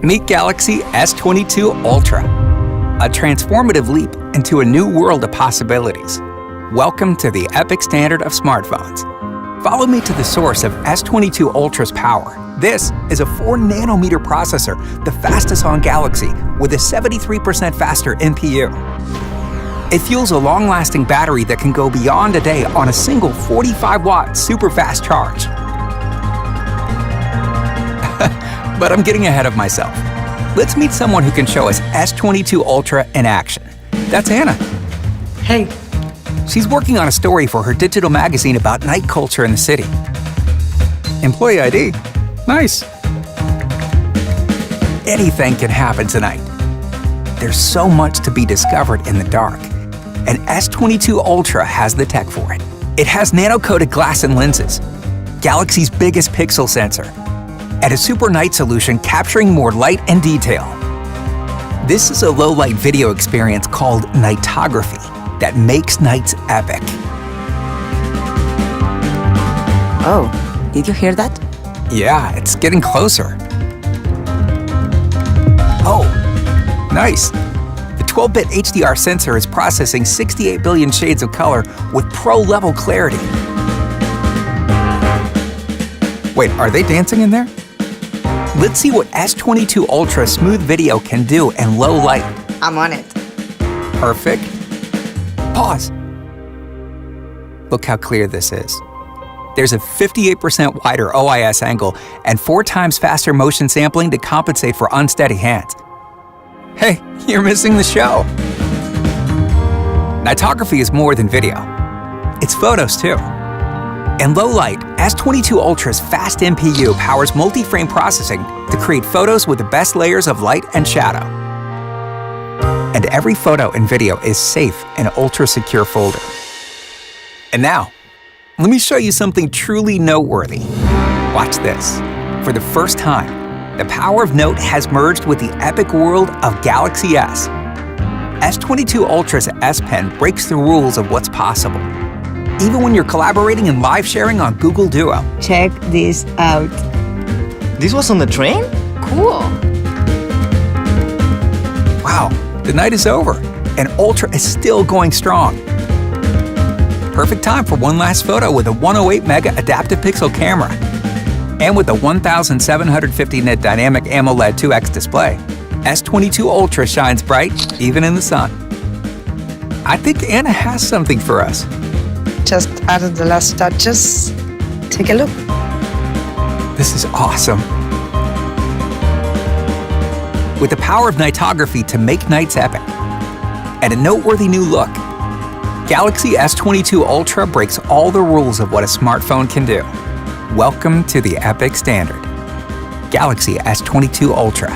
Meet Galaxy S22 Ultra, a transformative leap into a new world of possibilities. Welcome to the epic standard of smartphones. Follow me to the source of S22 Ultra's power. This is a 4nm processor, the fastest on Galaxy, with a 73% faster NPU. It fuels a long-lasting battery that can go beyond a day on a single 45-watt super-fast charge. But I'm getting ahead of myself. Let's meet someone who can show us S22 Ultra in action. That's Anna. Hey. She's working on a story for her digital magazine about night culture in the city. Employee ID. Nice. Anything can happen tonight. There's so much to be discovered in the dark, and S22 Ultra has the tech for it. It has nano-coated glass and lenses, Galaxy's biggest pixel sensor, and a super night solution capturing more light and detail. This is a low-light video experience called nightography that makes nights epic. Oh, did you hear that? Yeah, it's getting closer. Oh, nice. The 12-bit HDR sensor is processing 68 billion shades of color with pro-level clarity. Wait, are they dancing in there? Let's see what S22 Ultra smooth video can do in low light. I'm on it. Perfect. Pause. Look how clear this is. There's a 58% wider OIS angle and 4 times faster motion sampling to compensate for unsteady hands. Hey, you're missing the show. Nightography is more than video. It's photos too. In low light, S22 Ultra's fast NPU powers multi-frame processing to create photos with the best layers of light and shadow. And every photo and video is safe in an ultra-secure folder. And now, let me show you something truly noteworthy. Watch this. For the first time, the power of Note has merged with the epic world of Galaxy S. S22 Ultra's S Pen breaks the rules of what's possible, even when you're collaborating and live sharing on Google Duo. Check this out. This was on the train? Cool. Wow, the night is over, and Ultra is still going strong. Perfect time for one last photo with a 108 mega adaptive pixel camera. And with a 1750 nit dynamic AMOLED 2X display, S22 Ultra shines bright even in the sun. I think Anna has something for us. Just added the last touches. Take a look. This is awesome. With the power of nightography to make nights epic, and a noteworthy new look, Galaxy S22 Ultra breaks all the rules of what a smartphone can do. Welcome to the epic standard. Galaxy S22 Ultra.